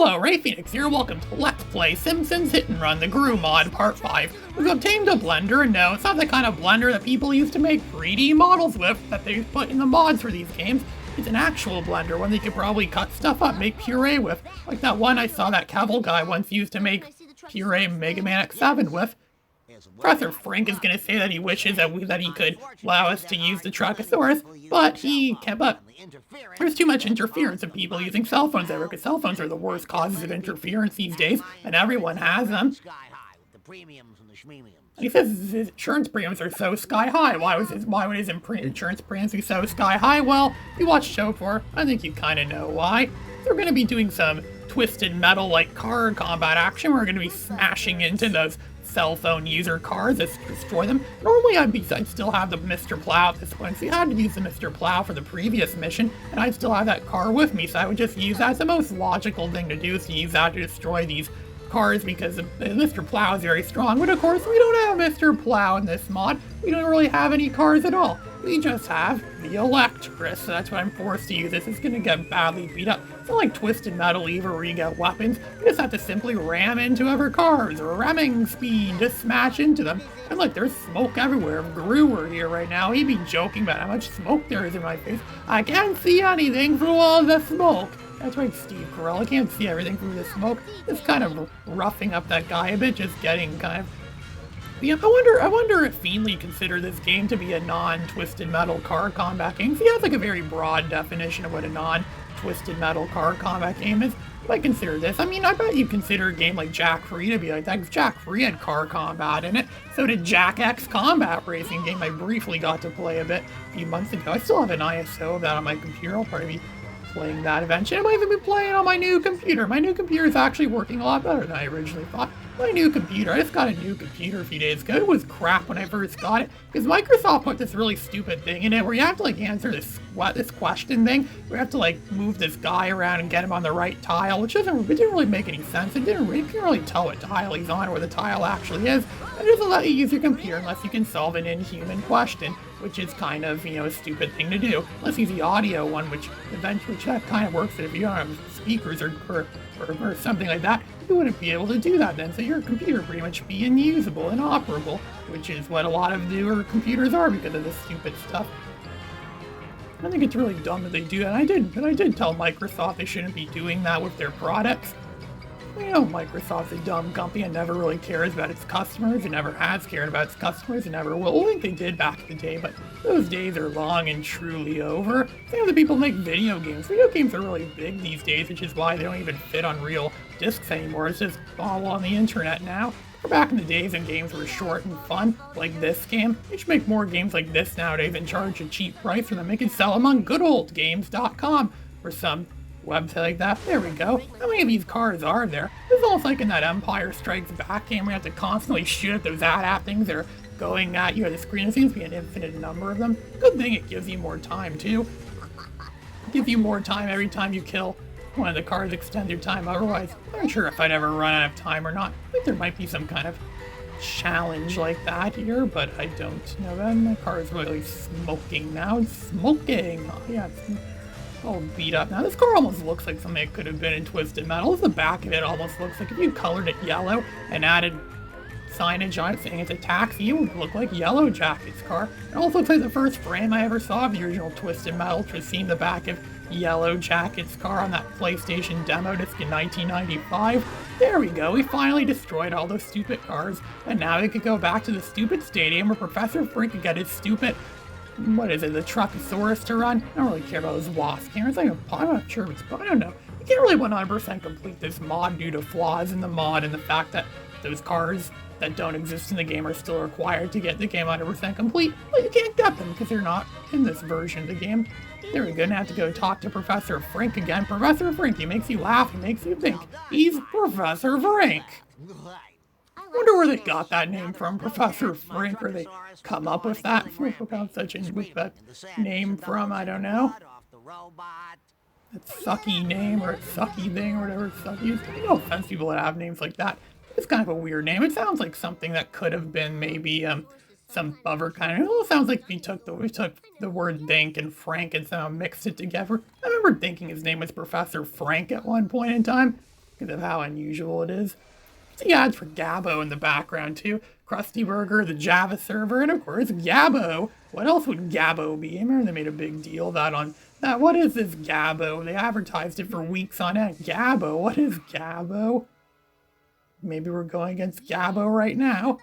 Hello, Ray Phoenix here. Welcome to Let's Play Simpsons Hit and Run the Gru mod Part 5. We've obtained a blender, and no, it's not the kind of blender that people used to make 3D models with that they put in the mods for these games. It's an actual blender, one that you could probably cut stuff up, make puree with. Like that one I saw that Kevel guy once used to make puree Mega Man X7 with. Professor Frank is going to say that he wishes that he could allow us to use the Truckosaurus, but there's too much interference of people using cell phones ever, because cell phones are the worst causes of interference these days, and everyone has them. He says his insurance premiums are so sky high. Why would his insurance premiums be so sky high? Well, if you watched the show before, I think you kind of know why. We're going to be doing some twisted metal like car combat action. We're going to be smashing into those cell phone user cars to destroy them. Normally I'd still have the Mr. Plow at this point, so you had to use the Mr. Plow for the previous mission, and I'd still have that car with me, so I would just use that. It's the most logical thing to do, is to use that to destroy these cars, because Mr. Plow is very strong. But of course, we don't have Mr. Plow in this mod. We don't really have any cars at all. We just have the Electricus, so that's what I'm forced to use. This is going to get badly beat up. It's not like Twisted Metal either, where you get weapons. You just have to simply ram into other cars, or ramming speed, just smash into them. And look, there's smoke everywhere. If Gru were here right now, he'd be joking about how much smoke there is in my face. I can't see anything through all the smoke. That's right, Steve Carell. I can't see everything through the smoke. Just kind of roughing up that guy a bit, just getting kind of... Yeah, I wonder if Fiendly considered this game to be a non-Twisted Metal car combat game. So he has like a very broad definition of what a non-Twisted Metal car combat game is. You might consider this. I mean, I bet you consider a game like Jak Free to be like that. If Jak Free had car combat in it, so did Jak X Combat Racing game I briefly got to play a bit a few months ago. I still have an ISO of that on my computer. I'll probably be playing that eventually. I might even be playing on my new computer. My new computer is actually working a lot better than I originally thought. My new computer, I just got a new computer a few days ago. It was crap when I first got it, because Microsoft put this really stupid thing in it where you have to like answer this question thing, where you have to like move this guy around and get him on the right tile, which didn't really make any sense. You can't really tell what tile he's on or where the tile actually is. It doesn't let you use your computer unless you can solve an inhuman question, which is kind of, a stupid thing to do. Let's use the audio one, which that kind of works. If you don't have speakers or something like that, you wouldn't be able to do that then. So your computer pretty much be unusable, inoperable, which is what a lot of newer computers are because of this stupid stuff. I think it's really dumb that they do that. I did tell Microsoft they shouldn't be doing that with their products. Microsoft's a dumb company and never really cares about its customers. It never has cared about its customers. It never will. I think they did back in the day, but those days are long and truly over. Same with the people who make video games. Video games are really big these days, which is why they don't even fit on real discs anymore. It's just all on the internet now. Back in the days when games were short and fun, like this game, they should make more games like this nowadays and charge a cheap price for them. They can sell them on goodoldgames.com or some website like that. There we go. How many of these cars are there? It's almost like in that Empire Strikes Back game where you have to constantly shoot at those AT-AT things that are going at you at the screen. There seems to be an infinite number of them. Good thing it gives you more time too. It gives you more time every time you kill one of the cars, extend your time. Otherwise, I'm not sure if I'd ever run out of time or not. I think there might be some kind of challenge like that here, but I don't know. Then my car is really smoking now. It's smoking. Oh, yeah, it's all beat up now. This car almost looks like something that could have been in Twisted Metal. The back of it almost looks like if you colored it yellow and added signage on it saying it's a taxi, it would look like Yellow Jacket's car. It also looks like the first frame I ever saw of the original Twisted Metal, to see the back of Yellow Jacket's car on that PlayStation demo disc in 1995. There we go, we finally destroyed all those stupid cars, and now we could go back to the stupid stadium where Professor Frink could get his stupid, what is it, the Truckosaurus to run? I don't really care about those wasp cameras. I'm not sure if it's, I don't know. You can't really 100% complete this mod due to flaws in the mod and the fact that those cars that don't exist in the game are still required to get the game 100% complete. Well, you can't get them because they're not in this version of the game. There we go, now I have to go talk to Professor Frink again. Professor Frink, he makes you laugh, he makes you think. He's Professor Frink. I wonder where they got that name from, Professor Frink, or they come up with that name from, I don't know. That sucky name, or sucky thing, or whatever sucky is. No offense to people that have names like that. It's kind of a weird name. It sounds like something that could have been maybe some other kind of... It sounds like we took the word think and Frank and somehow mixed it together. I remember thinking his name was Professor Frank at one point in time. because of how unusual it is. See ads for Gabbo in the background too. Krusty Burger, the Java server, and of course Gabbo. What else would Gabbo be? I remember they made a big deal about on that. What is this Gabbo? They advertised it for weeks on end. Gabbo, what is Gabbo? Maybe we're going against Gabbo right now.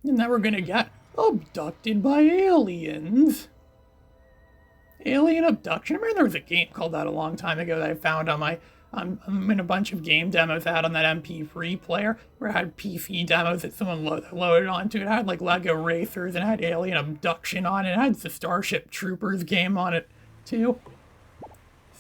And then we're gonna get abducted by aliens. Alien abduction. I remember there was a game called that a long time ago that I found on my I'm in a bunch of game demos I had on that MP3 player where I had PC demos that someone loaded onto. It had like Lego Racers and it had Alien Abduction on it. It had the Starship Troopers game on it too.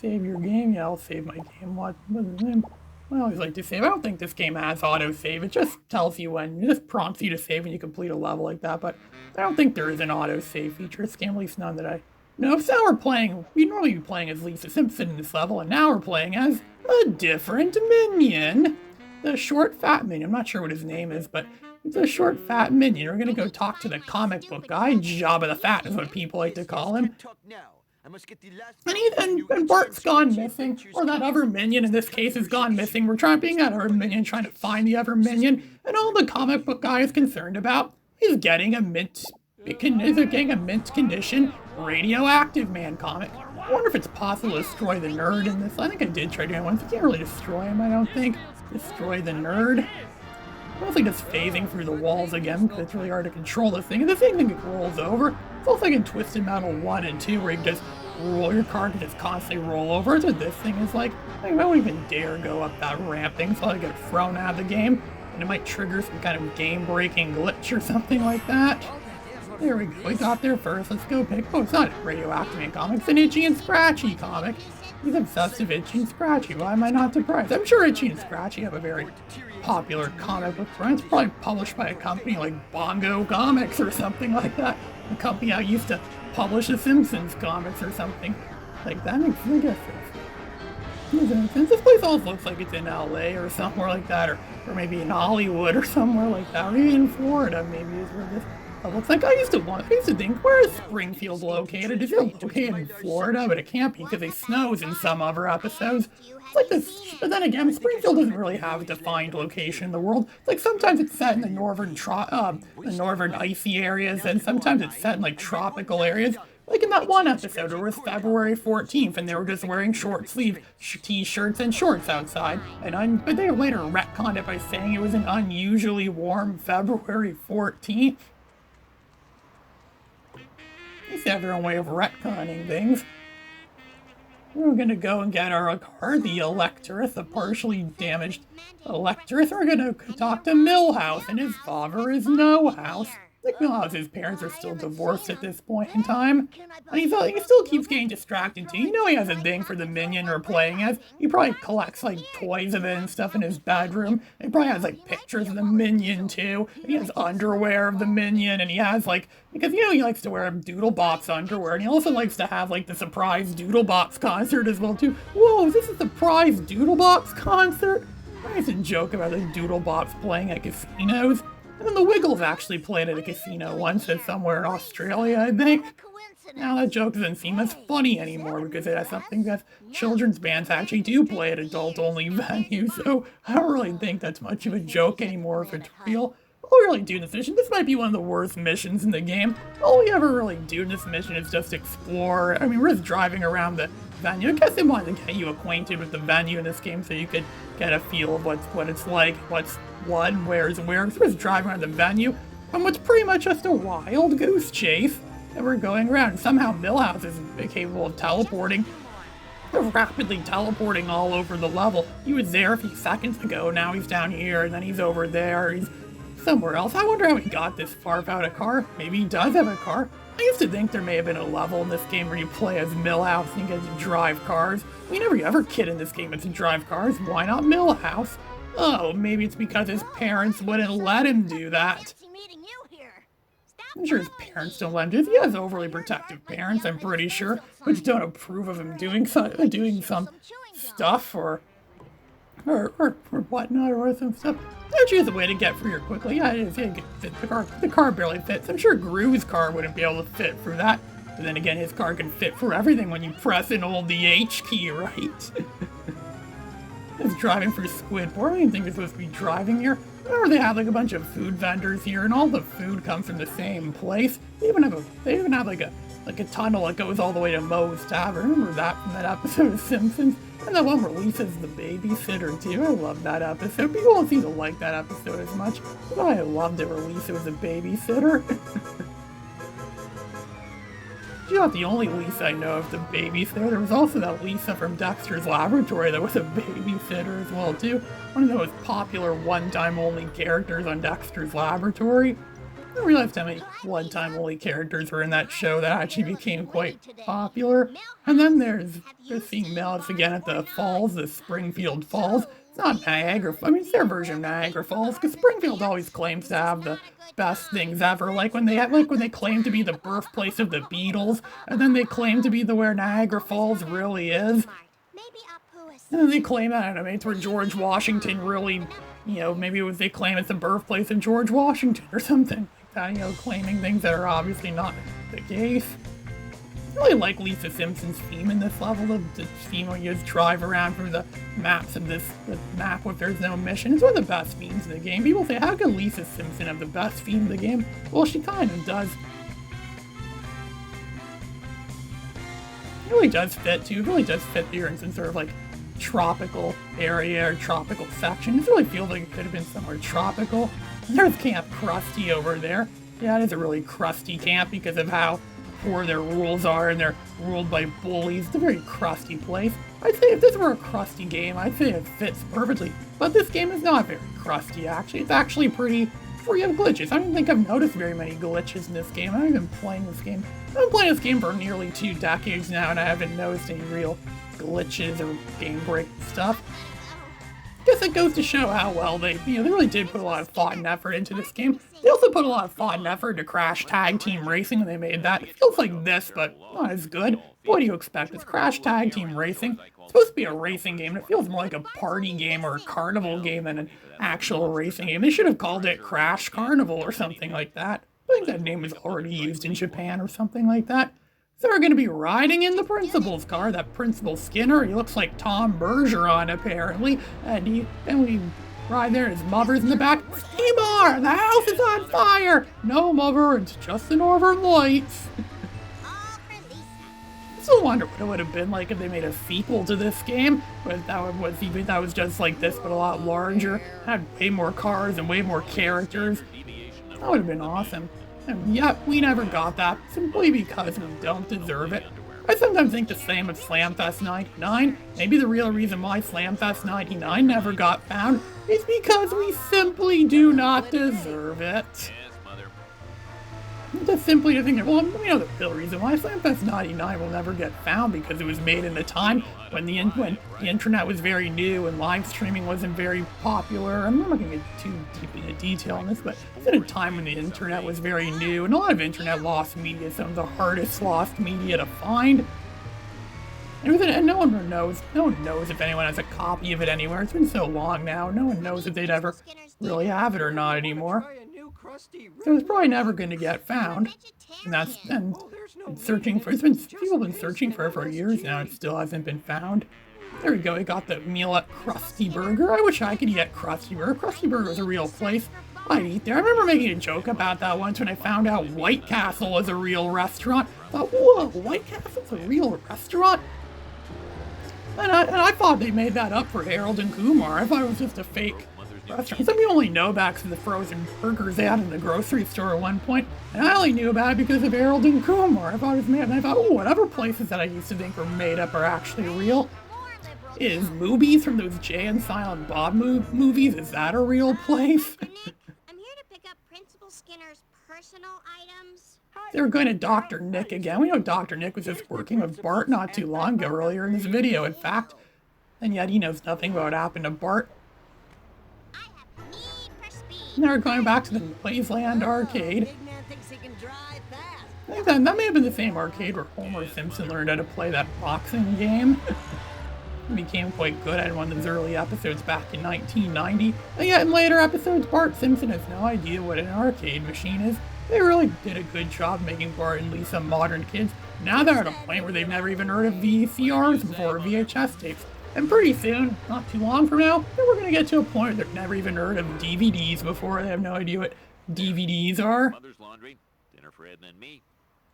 Save your game? Yeah, I'll save my game. What's the name? I always like to save. I don't think this game has autosave. It just tells you when, it just prompts you to save when you complete a level like that, but I don't think there is an autosave feature. This game, at least none that I know. So now we're playing, we'd normally be playing as Lisa Simpson in this level, and now we're playing as a different minion. The short fat minion. I'm not sure what his name is, but it's a short fat minion. We're gonna go talk to the comic book guy. Jabba the Fat is what people like to call him. And Bart's gone missing, or that other minion in this case has gone missing. We're being that other minion, trying to find the other minion, and all the comic book guy is concerned about is getting a mint condition radioactive man comic. I wonder if it's possible to destroy the nerd in this. I think I did try doing it once. You can't really destroy him, I don't think. Destroy the nerd. Mostly just phasing through the walls again, because it's really hard to control this thing. And the thing rolls over. It's also like in Twisted Metal 1 and 2, where you just roll, your car can just constantly roll over. That's what this thing is like. I won't even dare go up that ramp thing, so I get thrown out of the game. And it might trigger some kind of game-breaking glitch or something like that. There we go, we got there first. Let's go pick. Oh, it's not a radioactive man comic, it's an Itchy and Scratchy comic. He's obsessed with Itchy and Scratchy. Why am I not surprised? I'm sure Itchy and Scratchy have a very popular comic book brand. It's probably published by a company like Bongo Comics or something like that. The company I used to publish the Simpsons comics or something like that. Makes me guess this place also looks like it's in LA or somewhere like that, or maybe in Hollywood or somewhere like that, or even in Florida maybe is where this looks like. I used to think, where is Springfield located? Is it located in Florida? But it can't be, because it snows in some other episodes. It's like this, but then again, Springfield doesn't really have a defined location in the world. It's like sometimes it's set in the northern icy areas, and sometimes it's set in like tropical areas. Like in that one episode, it was February 14th, and they were just wearing short sleeve t-shirts and shorts outside. But they later retconned it by saying it was an unusually warm February 14th. They have their own way of retconning things. We're gonna go and get our car, the Electress, a partially damaged Electress. We're gonna talk to Milhouse, and his father is No House. Like Milhouse's parents are still divorced at this point in time. And he still keeps getting distracted too. You know he has a thing for the minion we're playing as. He probably collects like toys of it and stuff in his bedroom. And he probably has like pictures of the minion too. And he has underwear of the minion, and he has like, because you know he likes to wear Doodlebops underwear, and he also likes to have like the surprise Doodlebops concert as well too. Whoa, is this a surprise Doodlebops concert? I used to joke about the Doodlebops playing at casinos. And then the Wiggles actually played at a casino once at somewhere in Australia, I think. Now that joke doesn't seem as funny anymore because it has something that children's bands actually do play at adult-only venues, so I don't really think that's much of a joke anymore if it's real. All we really do in this mission, this might be one of the worst missions in the game. All we ever really do in this mission is just explore. I mean, we're just driving around the venue. I guess they wanted to get you acquainted with the venue in this game so you could get a feel of what it's like, what's what, and where's where. So we're just driving around the venue from what's pretty much just a wild goose chase. And we're going around, and somehow Milhouse is capable of teleporting. Rapidly teleporting all over the level. He was there a few seconds ago, now he's down here, and then he's over there, he's somewhere else. I wonder how he got this far without a car. Maybe he does have a car. I used to think there may have been a level in this game where you play as Milhouse and you get to drive cars. I mean, every other kid in this game gets to drive cars. Why not Milhouse? Oh, maybe it's because his parents wouldn't let him do that. I'm sure his parents don't let him do it. He has overly protective parents, I'm pretty sure, which don't approve of him doing some stuff or whatnot, or some stuff. Don't you have a way to get through here quickly? Yeah, it is. Yeah, the car barely fits. I'm sure Gru's car wouldn't be able to fit through that. But then again, his car can fit through everything when you press and hold the H key, right? It's driving through Squidport. I didn't think they're supposed to be driving here. Remember they had like a bunch of food vendors here, and all the food comes from the same place. They even have like a tunnel that goes all the way to Moe's Tavern. Remember that from that episode of Simpsons? And that one where Lisa's the babysitter too. I love that episode. People don't seem to like that episode as much, but I loved it where Lisa was a babysitter. She's not the only Lisa I know of the babysitter. There was also that Lisa from Dexter's Laboratory that was a babysitter as well too. One of the most popular one-time only characters on Dexter's Laboratory. I didn't realize how many one-time only characters were in that show that actually became quite popular. And then there's seeing Mel's again at the falls, the Springfield Falls. It's not Niagara, I mean it's their version of Niagara Falls, because Springfield always claims to have the best things ever. Like when they claim to be the birthplace of the Beatles, and then they claim to be where Niagara Falls really is. And then they claim, I don't know, maybe it's where George Washington really, maybe they claim it's the birthplace of George Washington or something like that, claiming things that are obviously not the case. I really like Lisa Simpson's theme in this level. The theme where you just drive around through the maps of the map if there's no mission. It's one of the best themes in the game. People say, how can Lisa Simpson have the best theme in the game? Well, she kind of does. It really does fit, too. It really does fit here in some sort of, like, tropical area or tropical section. It really feels like it could have been somewhere tropical. There's Camp Krusty over there. Yeah, it is a really crusty camp because of how poor their rules are, and they're ruled by bullies. It's a very crusty place. I'd say if this were a crusty game, I'd say it fits perfectly. But this game is not very crusty, actually. It's actually pretty free of glitches. I don't think I've noticed very many glitches in this game. I haven't been playing this game. I've been playing this game for nearly 2 decades now, and I haven't noticed any real glitches or game break stuff. I guess it goes to show how well they really did put a lot of thought and effort into this game. They also put a lot of thought and effort into Crash Tag Team Racing when they made that. It feels like this, but not as good. What do you expect? It's Crash Tag Team Racing. It's supposed to be a racing game, and it feels more like a party game or a carnival game than an actual racing game. They should have called it Crash Carnival or something like that. I think that name was already used in Japan or something like that. So we're going to be riding in the principal's car, that Principal Skinner. He looks like Tom Bergeron, apparently. And we ride there, his mother's in the back. Seymour, the house is on fire! No, mother, it's just the northern lights. I still wonder what it would have been like if they made a sequel to this game. But that was just like this, but a lot larger. Had way more cars and way more characters. That would have been awesome. And yet, we never got that, simply because we don't deserve it. I sometimes think the same of Slamfest 99. Maybe the real reason why Slamfest 99 never got found is because we simply do not deserve it. Just simply to think, well, we know the real reason why Slamfest 99 will never get found, because it was made in a time when the internet was very new and live streaming wasn't very popular. I'm not going to get too deep into detail on this, but it's in a time when the internet was very new, and a lot of internet lost media is some of the hardest lost media to find. And no one knows if anyone has a copy of it anywhere. It's been so long now, no one knows if they'd ever really have it or not anymore. So it's probably never going to get found. And searching for people have been searching for it for years now. It still hasn't been found. There we go. We got the meal at Krusty Burger. I wish I could eat at Krusty Burger. Krusty Burger is a real place. I'd eat there. I remember making a joke about that once when I found out White Castle was a real restaurant. I thought, whoa, White Castle's a real restaurant? And I thought they made that up for Harold and Kumar. I thought it was just a fake restaurant. Some people only know about the frozen burgers they had in the grocery store at one point, and I only knew about it because of Harold and Kumar. I thought it was made up, and I thought, oh, whatever places that I used to think were made up are actually real. Is movies from those Jay and Silent Bob movies, is that a real place? I'm here to pick up Principal Skinner's personal items. They were going to Dr. Nick again. We know Dr. Nick was just working with Bart not too long ago, earlier in this video, in fact. And yet he knows nothing about what happened to Bart. And they're going back to the Wasteland arcade. I think that may have been the same arcade where Homer Simpson learned how to play that boxing game. He became quite good at one of those early episodes back in 1990. And yet in later episodes, Bart Simpson has no idea what an arcade machine is. They really did a good job making Bart and Lisa modern kids. Now they're at a point where they've never even heard of VCRs before, VHS tapes. And pretty soon, not too long from now, we're gonna get to a point where they've never even heard of DVDs before. They have no idea what DVDs are. Mother's laundry, dinner for Edna and me,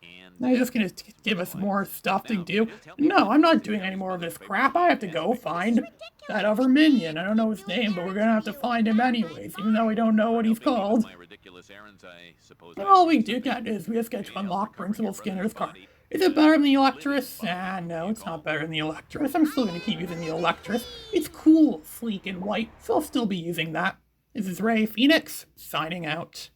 and Now you're just gonna give us more stuff to do. No, I'm not doing any more of this crap. I have to go find that other minion. I don't know his name, but we're gonna have to find him anyways, even though we don't know what he's called. my ridiculous errands, I suppose. And all we do get is we just get to unlock Principal Skinner's car. Is it better than the Electress? Ah, no, it's not better than the Electress. I'm still gonna keep using the Electress. It's cool, sleek, and white, so I'll still be using that. This is Ray Phoenix, signing out.